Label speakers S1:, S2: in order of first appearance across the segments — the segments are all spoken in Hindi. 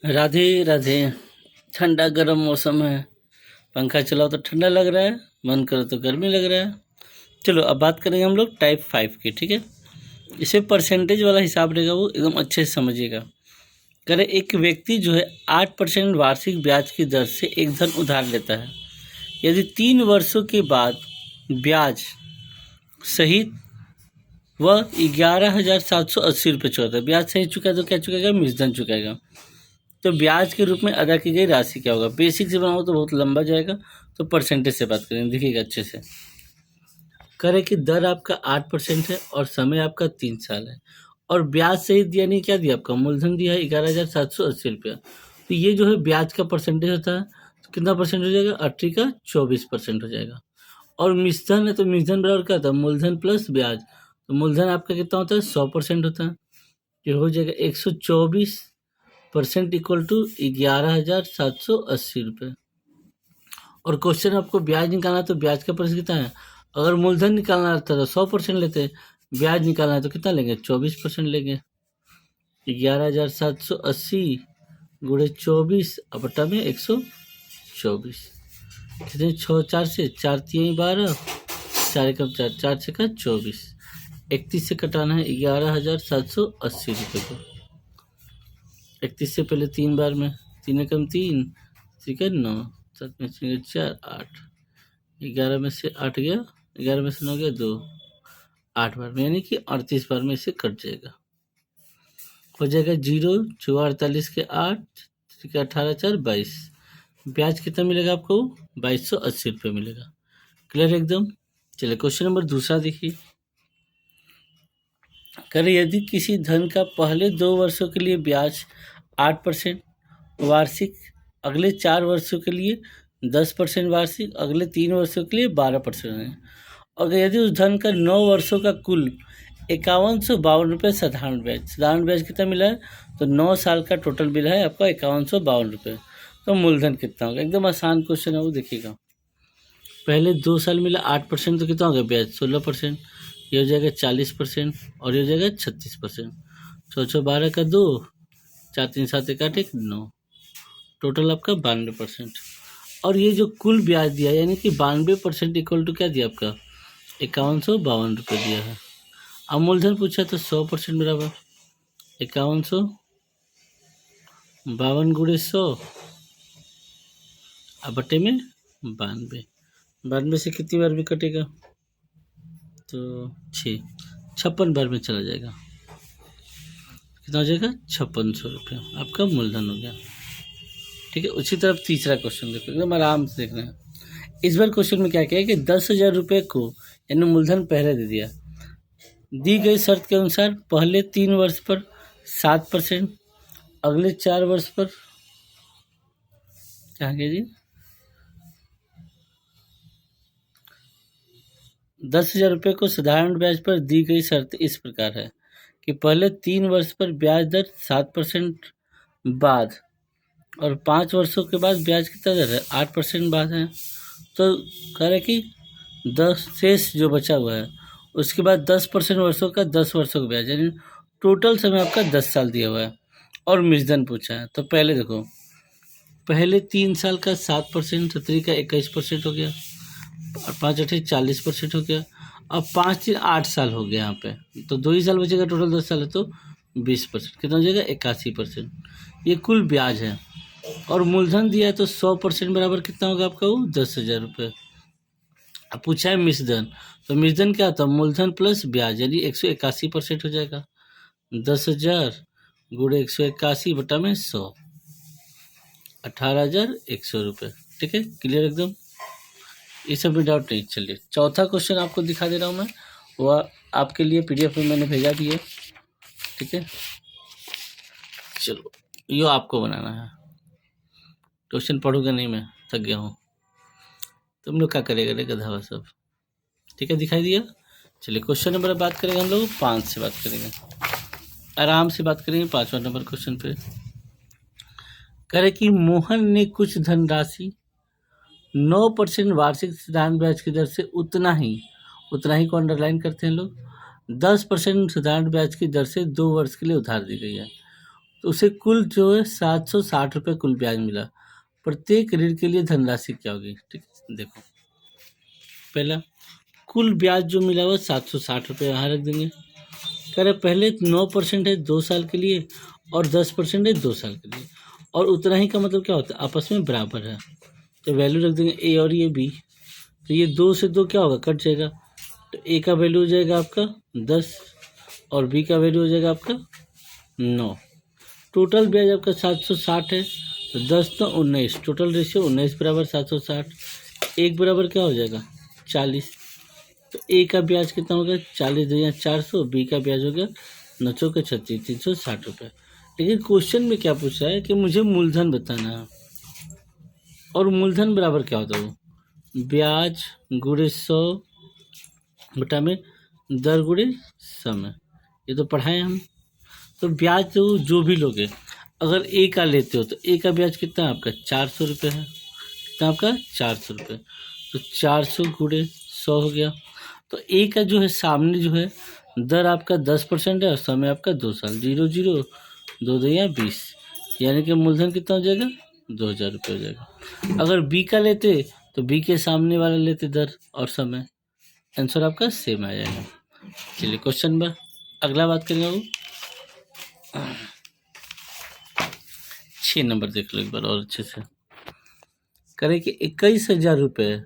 S1: राधे राधे। ठंडा गर्म मौसम है, पंखा चलाओ तो ठंडा लग रहा है, मन करो तो गर्मी लग रहा है। चलो अब बात करेंगे हम लोग टाइप 5 की, ठीक है। इसे परसेंटेज वाला हिसाब रहेगा, वो एकदम अच्छे से समझिएगा। करें, एक व्यक्ति जो है 8% वार्षिक ब्याज की दर से एक धन उधार लेता है। यदि 3 वर्षों के बाद ब्याज सहित वह 11,780 रुपये चुकाता है। ब्याज सहित चुका तो क्या चुकाएगा? मूलधन चुकाएगा। तो ब्याज के रूप में अदा की गई राशि क्या होगा? बेसिक से बनाओ तो बहुत लंबा जाएगा, तो परसेंटेज से बात करेंगे, देखिएगा अच्छे से। करें कि दर आपका 8% है और समय आपका 3 साल है, और ब्याज सहित दिया नहीं, क्या दिया आपका? मूलधन दिया है 11,780 रुपया। तो ये जो है ब्याज का परसेंटेज होता है, तो कितना परसेंट हो जाएगा? 80 का 24% हो जाएगा। और मिश्रण है, तो मिश्रण बराबर क्या होता है? मूलधन प्लस ब्याज। तो मूलधन आपका कितना होता है? 100% होता है। ये हो जाएगा 124% इक्वल टू 11,780 रुपये। और क्वेश्चन आपको ब्याज निकालना है, तो ब्याज का परसेंट कितना है? अगर मूलधन निकालना रहता तो 100% लेते, ब्याज निकालना है तो कितना लेंगे? 24% लेंगे। 11,780 गुणे 24 बटा में 124, कितने? 6 4 से 4 3 12, 4 एकम 4, 4 6 का 24, 31 से कटाना है 11,780 रुपये को। 31 से पहले 3 बार में, 3 एकम 3, 9, 7 में 4 8, 11 में से 8 गया, 11 में से 9 गया 2, 8 बार में, यानी कि 38 बार में इसे कट जाएगा। हो जाएगा 0 4 48 के 8, 18 4 22। ब्याज कितना मिलेगा आपको? 2280 रुपये मिलेगा। क्लियर एकदम? चलिए क्वेश्चन नंबर दूसरा देखिए। करें, यदि किसी धन का पहले 2 वर्षों के लिए ब्याज 8% वार्षिक, अगले 4 वर्षों के लिए 10% वार्षिक, अगले 3 वर्षों के लिए 12% है, और यदि उस धन का 9 वर्षों का कुल 5152 रुपये साधारण ब्याज कितना मिला है? तो 9 साल का टोटल बिल है आपका 5152 रुपये। तो मूलधन कितना होगा? एकदम आसान क्वेश्चन है, वो देखिएगा। पहले 2 साल मिला 8%, तो कितना होगा ब्याज? 16%। ये हो जाएगा 40%, और ये हो जाएगा 36%। 6 12 का 2, 4 3 7 1 8 1 9, टोटल आपका 92%। और ये जो कुल ब्याज दिया, यानी कि 92% इक्वल टू क्या दिया आपका? 5152 रुपये दिया है। अब मूलधन पूछा तो 100% बराबर 5152 गुणे 100 अब बटे में 92 से कितनी बार में कटेगा? तो 56 बार में चला जाएगा। कितना हो जाएगा? 5600 रुपये आपका मूलधन हो गया। ठीक है, उसी तरफ तीसरा क्वेश्चन देखो, एकदम आराम से देखना है। इस बार क्वेश्चन में क्या किया कि 10,000 रुपये को, यानी मूलधन पहले दे दिया, दी गई शर्त के अनुसार पहले 3 वर्ष पर 7%, अगले 4 वर्ष पर क्या किया जी? 10,000 रुपये को साधारण ब्याज पर दी गई शर्त इस प्रकार है कि पहले 3 वर्ष पर ब्याज दर 7% बाद, और 5 वर्षों के बाद ब्याज कितना दर है? 8% बाद है। तो कह रहे कि 10 शेष जो बचा हुआ है, उसके बाद 10% वर्षों का 10 वर्षों का ब्याज, यानी टोटल समय आपका 10 साल दिया हुआ है। और मूलधन पूछा है, तो पहले देखो, पहले 3 साल का 7%, 17 का 21% हो गया, और 5 8 40% हो गया। अब 5 3 8 साल हो गया यहाँ पे, तो 2 ही साल बचेगा, टोटल 10 साल है, तो 20%, कितना हो जाएगा? 81%। ये कुल ब्याज है, और मूलधन दिया है तो 100% बराबर कितना होगा आपका? वो 10,000 रुपये। अब पूछा है मिश्रधन, तो मिश्रधन क्या होता है? मूलधन प्लस ब्याज, यानी 181% हो जाएगा। 10,000 गुणे 181 बटा में 100, 18,100 रुपये। ठीक है, क्लियर एकदम? ये सब में डाउट नहीं। चलिए चौथा क्वेश्चन आपको दिखा दे रहा हूँ मैं, वह आपके लिए PDF में मैंने भेजा दिया। ठीक है, चलो यो आपको बनाना है। क्वेश्चन पढ़ूंगा नहीं मैं, थक गया हूँ। तुम लोग क्या करेगा रे गधा सब? ठीक है, दिखाई दिया। चलिए क्वेश्चन नंबर बात करेंगे, हम लोग 5 से बात करेंगे, आराम से बात करेंगे 5वां नंबर क्वेश्चन पे। करें कि मोहन ने कुछ धनराशि 9% वार्षिक साधारण ब्याज की दर से उतना ही को अंडरलाइन करते हैं लोग, 10% साधारण ब्याज की दर से 2 वर्ष के लिए उधार दी गई है। तो उसे कुल जो है 760 रुपये कुल ब्याज मिला। प्रत्येक ऋण के लिए धनराशि क्या होगी? ठीक है, देखो पहला कुल ब्याज जो मिला हुआ 760 रुपये यहाँ रख देंगे। कह रहे पहले 9% है 2 साल के लिए और 10% है 2 साल के लिए, और उतना ही का मतलब क्या होता है? आपस में बराबर है, तो वैल्यू रख देंगे ए और ये बी। तो ये 2 से 2 क्या होगा? कट जाएगा। तो ए का वैल्यू हो जाएगा आपका 10 और बी का वैल्यू हो जाएगा आपका 9। टोटल ब्याज आपका 760 है, तो 10 तो 19, टोटल रेशियो 19 बराबर 760। एक बराबर क्या हो जाएगा? 40। तो ए का ब्याज कितना हो गया? 40 दुनिया 400, बी का ब्याज हो गया 9 के 36, 360 रुपये। लेकिन क्वेश्चन में क्या पूछा है कि मुझे मूलधन बताना है, और मूलधन बराबर क्या होता है? वो ब्याज गुणे 100 बटा में दर गुणे समय, ये तो पढ़ाए हम। तो ब्याज तो जो भी लोगे, अगर ए का लेते हो तो ए का ब्याज कितना है आपका? 400 रुपये है। कितना आपका? 400 रुपये। तो 400 गुणे 100 हो गया। तो ए का जो है सामने जो है दर आपका 10% है और समय आपका 2 साल। 0 0 2 2 या 20, यानी कि मूलधन कितना हो जाएगा? 2000 रुपये हो जाएगा। अगर बी का लेते तो बी के सामने वाला लेते दर और समय, आंसर आपका सेम आ जाएगा। चलिए क्वेश्चन नंबर अगला बात करेंगे वो 6 नंबर देख लो एक बार और अच्छे से। करें कि 21,000 रुपये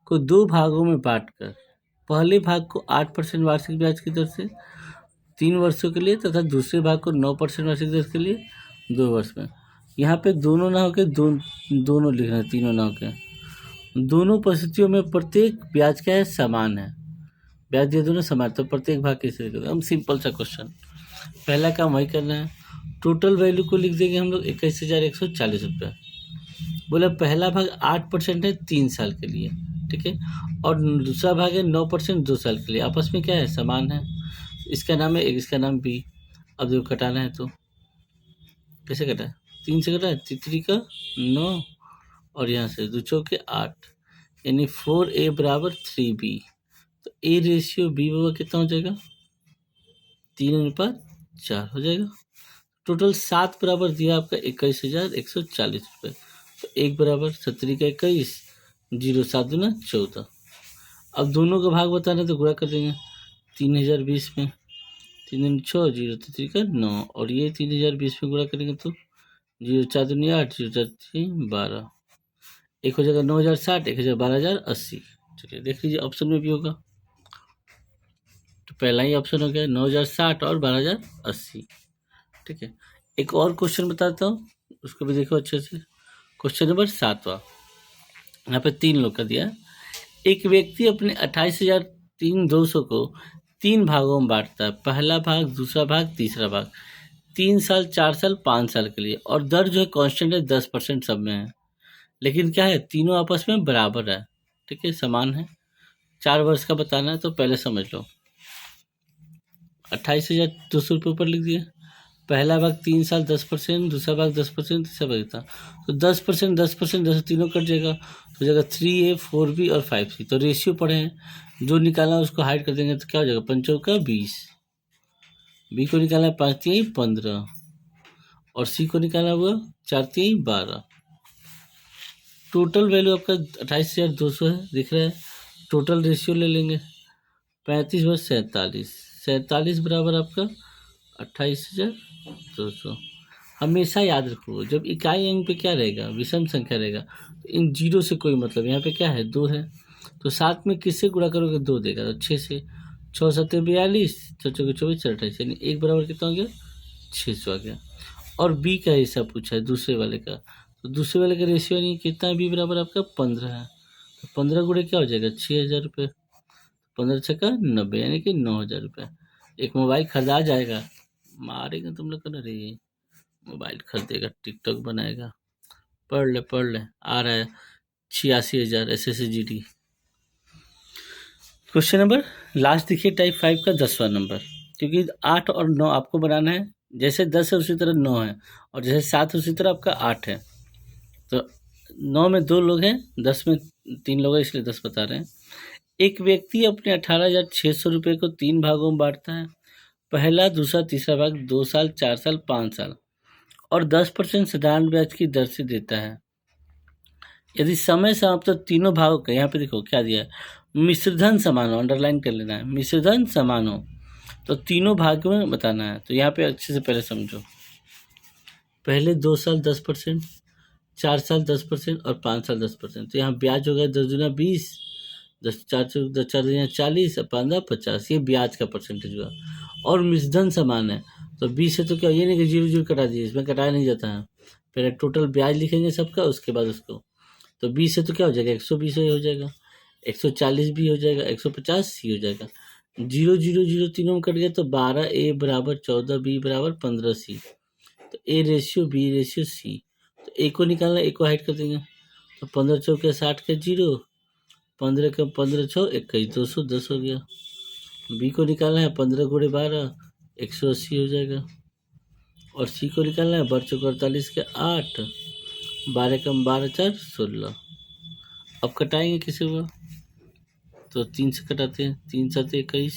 S1: को 2 भागों में बांटकर पहले भाग को 8% वार्षिक ब्याज की दर से 3 वर्षों के लिए तथा दूसरे भाग को 9% वार्षिक दर के लिए 2 वर्ष में। यहाँ पे दोनों ना होके दोनों लिखना है, तीनों ना होके। दोनों परिस्थितियों में प्रत्येक ब्याज क्या है? समान है। ब्याज ये दोनों समान, तो प्रत्येक भाग कैसे करें? हम सिंपल सा क्वेश्चन, पहला काम वही करना है। टोटल वैल्यू को लिख देंगे हम लोग 21,140 रुपये। बोला पहला भाग 8% है 3 साल के लिए, ठीक है, और दूसरा भाग है 9% 2 साल के लिए। आपस में क्या है? समान है। इसका नाम है एक, इसका नाम बी। अब जो कटाना है तो कैसे कटा है? 3 से कटा है, 3 का 9 और यहाँ से 2 चौके 8, यानी 4A बराबर 3B। तो ए रेशियो बी बराबर कितना हो जाएगा? 3:4 हो जाएगा। टोटल 7 बराबर दिया आपका 21,140 रुपये। तो 1 बराबर 17 का 21, 0 7 दूना 14। अब दोनों का भाग बताना है तो गुणा कर देंगे 3020 में, 3 6 0 3 का 9, और ये 3020 में गुणा करेंगे तो 0 4 दूनी 8, 0 4 3 12, एक हो जाएगा 9,060, एक हो जाएगा 12,080। चलिए देख लीजिए ऑप्शन में भी होगा, तो पहला ही ऑप्शन हो गया 9,060 और 12,080। ठीक है, एक और क्वेश्चन बताता हूँ, उसको भी देखो अच्छे से। क्वेश्चन नंबर 7वां, यहाँ पे 3 लोग का दिया है। एक व्यक्ति अपने 28,200 को 3 भागों में बांटता है। पहला भाग, दूसरा भाग, तीसरा भाग, 3 साल, 4 साल, 5 साल के लिए, और दर जो है कांस्टेंट है 10% सब में है। लेकिन क्या है? तीनों आपस में बराबर है, ठीक है, समान है। 4 वर्ष का बताना है तो पहले समझ लो। 28,200 रुपये ऊपर लिख दिए। पहला भाग 3 साल 10%, दूसरा भाग 10%, तीसरा भाग था तो 10% 10% 10 तीनों कट जाएगा, तो जाएगा 3A 4B और 5C। तो रेशियो पढ़े हैं, जो निकालना है उसको हाइड कर देंगे तो क्या हो जाएगा? 5 का 20, बी को निकालना है 5 3 15, और सी को निकालना हुआ 4 3 12। टोटल वैल्यू आपका 28,200 है, दिख रहा है। टोटल रेशियो ले लेंगे 35 + 47, 47 बराबर आपका 28,200। हमेशा याद रखो, जब इकाई अंक पे क्या रहेगा? विषम संख्या रहेगा, तो इन जीरो से कोई मतलब। यहाँ पे क्या है? 2 है, तो 7 में किससे गुणा करोगे? 2 देगा, तो 6 से। 6 7 42, 6 चौके 24, 28, यानी 1 बराबर कितना हो गया? 600 आ गया। और बी का हिस्सा पूछा है दूसरे वाले का, तो दूसरे वाले का रेशियो नहीं कितना है? बी बराबर आपका 15 है, तो 15 गुणे क्या हो जाएगा? 6,000 रुपये। 15 छक्का 90, यानी कि 9,000 रुपये। एक मोबाइल खरीदा जाएगा, मारेगा तुम लोग कर रही, मोबाइल खरीदेगा, टिकटॉक बनाएगा। पढ़ ले आ रहा है 86,000 SSGD। क्वेश्चन नंबर लास्ट देखिए, टाइप 5 का 10वां नंबर, क्योंकि 8 और 9 आपको बनाना है। जैसे 10 है उसी तरह 9 है, और जैसे 7 उसी तरह आपका 8 है। तो 9 में 2 लोग हैं, 10 में 3 लोग हैं, इसलिए 10 बता रहे हैं। एक व्यक्ति अपने 18,600 रुपये को 3 भागों में बांटता है। पहला, दूसरा, तीसरा भाग 2 साल, 4 साल, 5 साल। और 10% साधारण ब्याज की दर से देता है। यदि समय समाप्त तो तीनों भागों का, यहाँ पे देखो क्या दिया है, मिश्रधन समान हो, अंडरलाइन कर लेना है, मिश्रधन समान हो तो तीनों भागों में बताना है। तो यहाँ पे अच्छे से पहले समझो, पहले 2 साल 10%, 4 साल 10% और 5 साल 10%। तो यहाँ ब्याज हो गया 10 दूना 20, 10 4 दूना 40 और 15 50, ये ब्याज का परसेंटेज हुआ। और मिश्रधन समान है तो 20 है तो क्या, ये नहीं कि 0 कटा दीजिए, इसमें कटाया नहीं जाता है, पहले टोटल ब्याज लिखेंगे सबका, उसके बाद उसको। तो 20 है तो क्या हो जाएगा, 120 हो जाएगा, 140 भी हो जाएगा, 150 सी हो जाएगा। 0 0 0 तीनों में कट गया तो 12 ए बराबर 14 बी बराबर 15 सी। तो A ratio B ratio C. तो ए को निकालना, ए को हाइड कर देंगे। तो 15 चौके 60 के 0, 15 का 15 छः 21 210 हो गया। बी को निकालना है 15 गुणे 12 180 हो जाएगा। और सी को निकालना है 12 चौके 48 के 8, 12 कम 12 4 16। अब कटाएंगे किसी को, तो 3 से कटाते हैं, 3 7 21,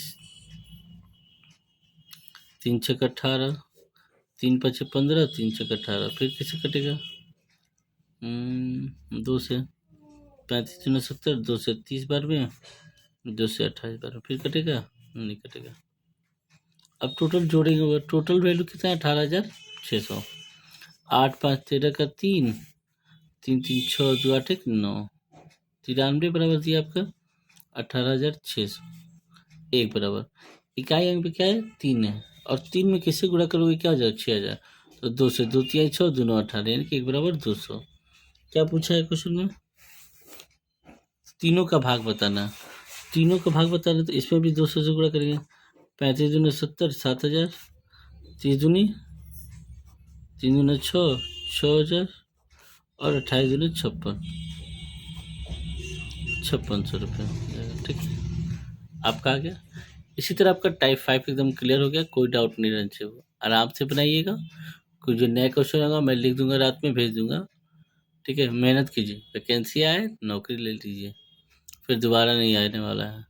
S1: 3 6 18, 3 5 15, 3 6 18। फिर किसे कटेगा, 2 से 35 दूना 70, 2 से 30 बार में, 2 से 28 बार में। फिर कटेगा, नहीं कटेगा। अब टोटल जोड़ेंगे, टोटल वैल्यू कितना है, 18,600। 8 5 13 का 3, 3 3 6 2 8 1 9, 93 बराबर दिया आपका 18,600। एक बराबर इकाई अंक पे क्या है, 3 है, और 3 में किससे गुणा करोगे क्या हो जाएगा, 6,000। तो 2 से 2 3 6 दोनों 18, यानी कि 1 बराबर 200। क्या पूछा है क्वेश्चन में, तीनों का भाग बताना। तीनों का भाग बताना तो इसमें भी 200 से गुणा करेंगे। 35 दूनी 70, 7,000, 30 दूनी 3 दूना 6, 6,000, और 28 दूनी 56, 5600 रुपये। ठीक है, आपका आ गया। इसी तरह आपका टाइप 5 एकदम क्लियर हो गया, कोई डाउट नहीं रहना चाहिए। आराम से बनाइएगा, कोई जो नया क्वेश्चन होगा मैं लिख दूंगा, रात में भेज दूंगा। ठीक है, मेहनत कीजिए, वैकेंसी आए नौकरी ले लीजिए, फिर दोबारा नहीं आने वाला है।